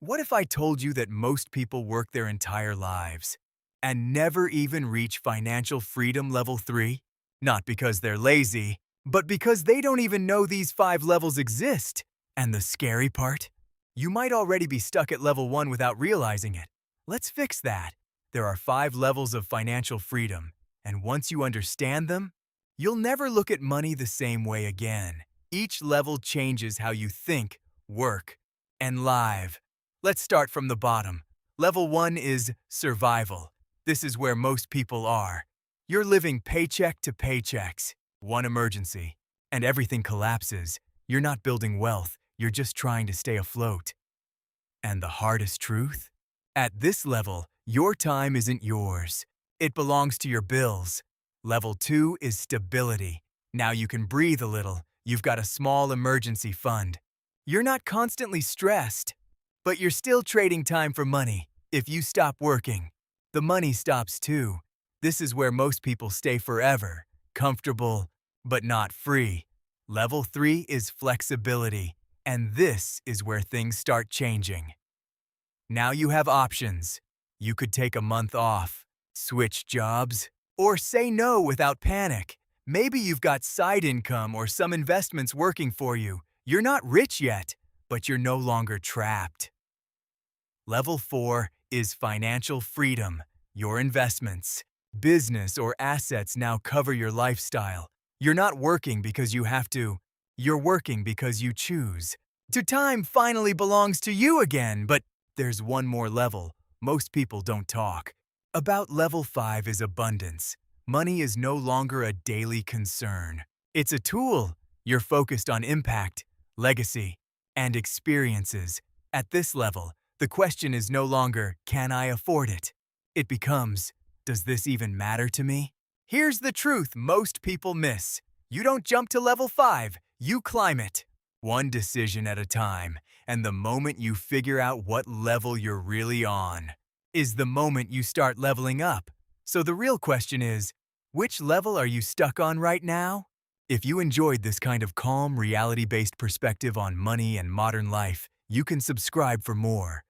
What if I told you that most people work their entire lives and never even reach financial freedom level 3? Not because they're lazy, but because they don't even know these 5 levels exist. And the scary part? You might already be stuck at level 1 without realizing it. Let's fix that. There are 5 levels of financial freedom, and once you understand them, you'll never look at money the same way again. Each level changes how you think, work, and live. Let's start from the bottom. Level 1 is survival. This is where most people are. You're living paycheck to paychecks. One emergency, and everything collapses. You're not building wealth, you're just trying to stay afloat. And the hardest truth? At this level, your time isn't yours. It belongs to your bills. Level 2 is stability. Now you can breathe a little. You've got a small emergency fund. You're not constantly stressed. But you're still trading time for money. If you stop working, the money stops too. This is where most people stay forever, comfortable, but not free. Level 3 is flexibility, and this is where things start changing. Now you have options. You could take a month off, switch jobs, or say no without panic. Maybe you've got side income or some investments working for you. You're not rich yet, but you're no longer trapped. Level 4 is financial freedom. Your investments, business, or assets now cover your lifestyle. You're not working because you have to. You're working because you choose. Your time finally belongs to you again, but there's one more level. Most people don't talk about. Level 5 is abundance. Money is no longer a daily concern. It's a tool. You're focused on impact, legacy, and experiences. At this level, the question is no longer, can I afford it? It becomes, does this even matter to me? Here's the truth most people miss. You don't jump to level 5, you climb it. One decision at a time, and the moment you figure out what level you're really on is the moment you start leveling up. So the real question is, which level are you stuck on right now? If you enjoyed this kind of calm, reality-based perspective on money and modern life, you can subscribe for more.